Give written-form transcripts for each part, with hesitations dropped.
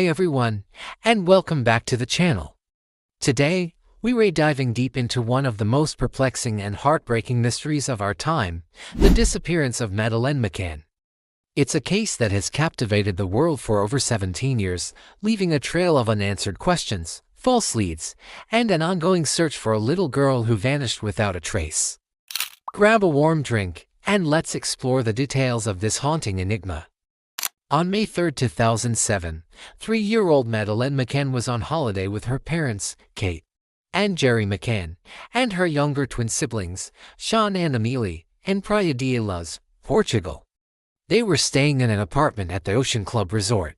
Hey everyone, and welcome back to the channel. Today, we're diving deep into one of the most perplexing and heartbreaking mysteries of our time, the disappearance of Madeleine McCann. It's a case that has captivated the world for over 17 years, leaving a trail of unanswered questions, false leads, and an ongoing search for a little girl who vanished without a trace. Grab a warm drink, and let's explore the details of this haunting enigma. On May 3, 2007, 3-year-old Madeleine McCann was on holiday with her parents, Kate and Jerry McCann, and her younger twin siblings, Sean and Amelie, in Praia de Luz, Portugal. They were staying in an apartment at the Ocean Club Resort.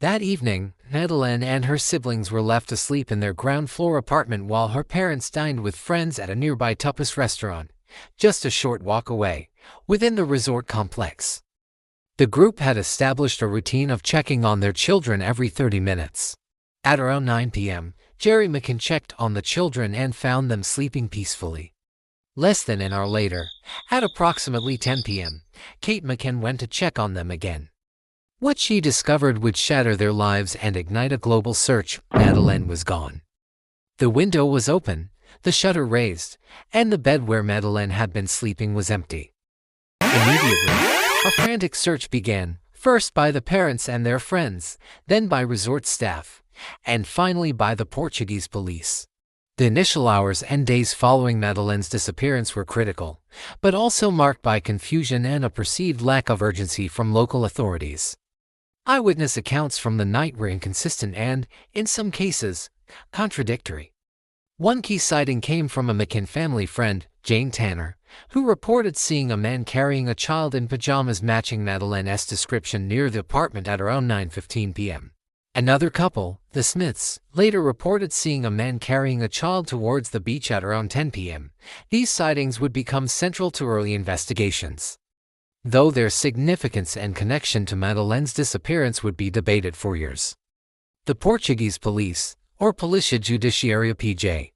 That evening, Madeleine and her siblings were left asleep in their ground-floor apartment while her parents dined with friends at a nearby tapas restaurant, just a short walk away, within the resort complex. The group had established a routine of checking on their children every 30 minutes. At around 9 p.m., Jerry McCann checked on the children and found them sleeping peacefully. Less than an hour later, at approximately 10 p.m., Kate McCann went to check on them again. What she discovered would shatter their lives and ignite a global search. Madeleine was gone. The window was open, the shutter raised, and the bed where Madeleine had been sleeping was empty. Immediately, a frantic search began, first by the parents and their friends, then by resort staff, and finally by the Portuguese police. The initial hours and days following Madeleine's disappearance were critical, but also marked by confusion and a perceived lack of urgency from local authorities. Eyewitness accounts from the night were inconsistent and, in some cases, contradictory. One key sighting came from a McCann family friend, Jane Tanner, who reported seeing a man carrying a child in pajamas matching Madeleine's description near the apartment at around 9:15 p.m. Another couple, the Smiths, later reported seeing a man carrying a child towards the beach at around 10 p.m. These sightings would become central to early investigations, though their significance and connection to Madeleine's disappearance would be debated for years. The Portuguese police, or Polícia Judiciária PJ,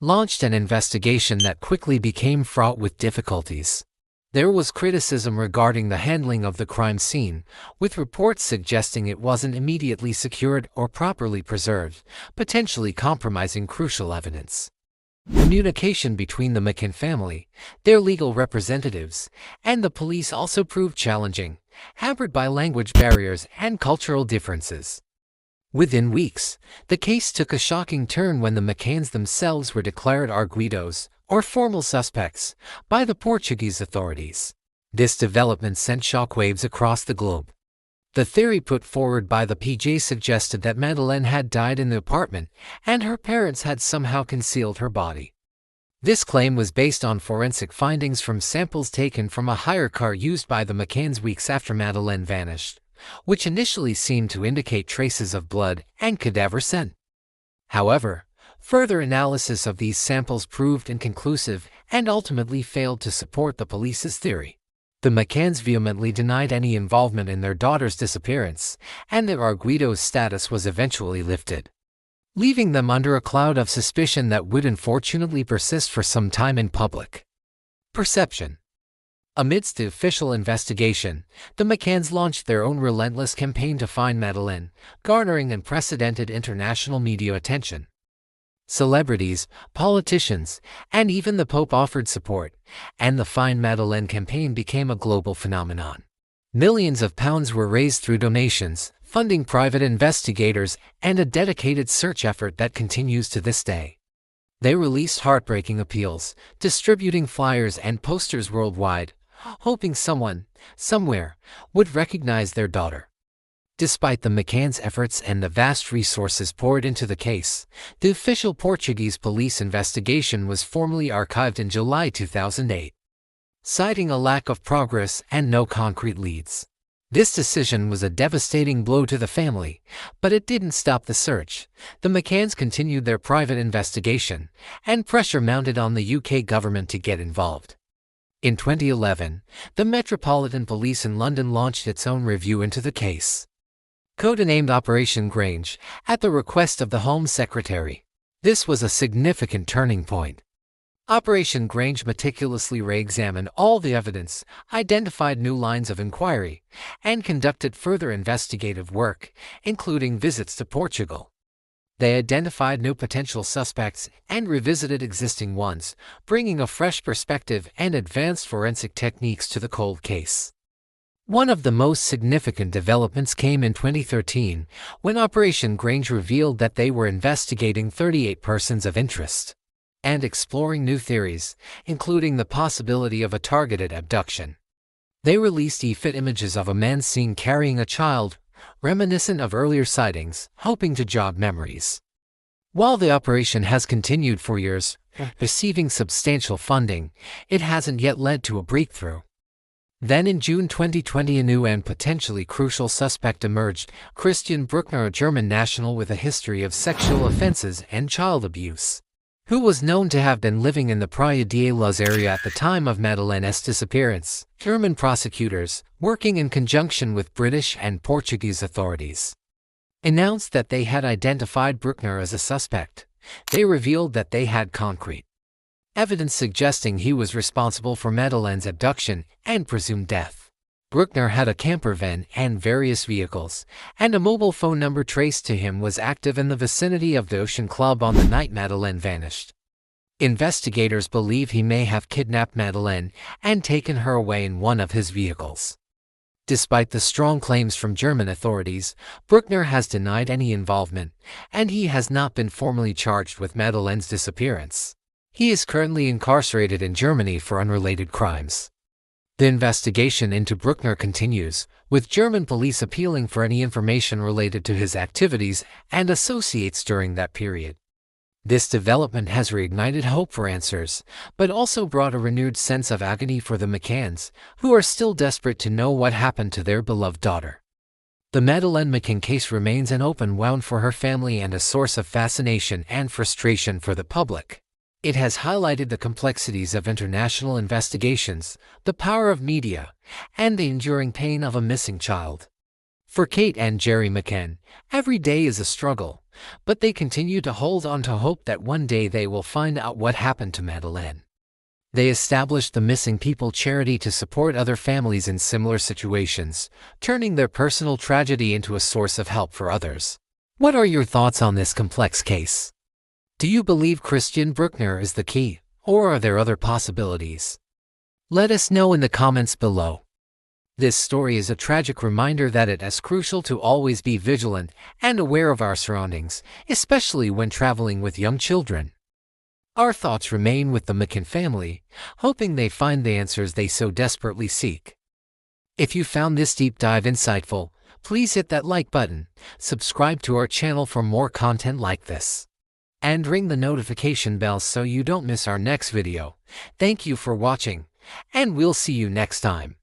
launched an investigation that quickly became fraught with difficulties. There was criticism regarding the handling of the crime scene, with reports suggesting it wasn't immediately secured or properly preserved, potentially compromising crucial evidence. Communication between the McCann family, their legal representatives, and the police also proved challenging, hampered by language barriers and cultural differences. Within weeks, the case took a shocking turn when the McCanns themselves were declared arguidos, or formal suspects, by the Portuguese authorities. This development sent shockwaves across the globe. The theory put forward by the PJ suggested that Madeleine had died in the apartment, and her parents had somehow concealed her body. This claim was based on forensic findings from samples taken from a hire car used by the McCanns weeks after Madeleine vanished, which initially seemed to indicate traces of blood and cadaver scent. However, further analysis of these samples proved inconclusive and ultimately failed to support the police's theory. The McCanns vehemently denied any involvement in their daughter's disappearance, and their arguido's status was eventually lifted, leaving them under a cloud of suspicion that would unfortunately persist for some time in public perception. Amidst the official investigation, the McCanns launched their own relentless campaign to find Madeleine, garnering unprecedented international media attention. Celebrities, politicians, and even the Pope offered support, and the Find Madeleine campaign became a global phenomenon. Millions of pounds were raised through donations, funding private investigators, and a dedicated search effort that continues to this day. They released heartbreaking appeals, distributing flyers and posters worldwide, hoping someone, somewhere, would recognize their daughter. Despite the McCanns' efforts and the vast resources poured into the case, the official Portuguese police investigation was formally archived in July 2008, citing a lack of progress and no concrete leads. This decision was a devastating blow to the family, but it didn't stop the search. The McCanns continued their private investigation, and pressure mounted on the UK government to get involved. In 2011, the Metropolitan Police in London launched its own review into the case, codenamed Operation Grange, at the request of the Home Secretary. This was a significant turning point. Operation Grange meticulously re-examined all the evidence, identified new lines of inquiry, and conducted further investigative work, including visits to Portugal. They identified new potential suspects and revisited existing ones, bringing a fresh perspective and advanced forensic techniques to the cold case. One of the most significant developments came in 2013, when Operation Grange revealed that they were investigating 38 persons of interest and exploring new theories, including the possibility of a targeted abduction. They released EFIT images of a man seen carrying a child, reminiscent of earlier sightings, hoping to jog memories. While the operation has continued for years, receiving substantial funding, it hasn't yet led to a breakthrough. Then in June 2020, a new and potentially crucial suspect emerged, Christian Bruckner, a German national with a history of sexual offenses and child abuse, who was known to have been living in the Praia de Luz area at the time of Madeleine's disappearance. German prosecutors, working in conjunction with British and Portuguese authorities, announced that they had identified Bruckner as a suspect. They revealed that they had concrete evidence suggesting he was responsible for Madeleine's abduction and presumed death. Bruckner had a camper van and various vehicles, and a mobile phone number traced to him was active in the vicinity of the Ocean Club on the night Madeleine vanished. Investigators believe he may have kidnapped Madeleine and taken her away in one of his vehicles. Despite the strong claims from German authorities, Bruckner has denied any involvement, and he has not been formally charged with Madeleine's disappearance. He is currently incarcerated in Germany for unrelated crimes. The investigation into Bruckner continues, with German police appealing for any information related to his activities and associates during that period. This development has reignited hope for answers, but also brought a renewed sense of agony for the McCanns, who are still desperate to know what happened to their beloved daughter. The Madeleine McCann case remains an open wound for her family and a source of fascination and frustration for the public. It has highlighted the complexities of international investigations, the power of media, and the enduring pain of a missing child. For Kate and Jerry McCann, every day is a struggle, but they continue to hold on to hope that one day they will find out what happened to Madeleine. They established the Missing People charity to support other families in similar situations, turning their personal tragedy into a source of help for others. What are your thoughts on this complex case? Do you believe Christian Bruckner is the key, or are there other possibilities? Let us know in the comments below. This story is a tragic reminder that it is crucial to always be vigilant and aware of our surroundings, especially when traveling with young children. Our thoughts remain with the McCann family, hoping they find the answers they so desperately seek. If you found this deep dive insightful, please hit that like button, subscribe to our channel for more content like this, and ring the notification bell so you don't miss our next video. Thank you for watching, and we'll see you next time.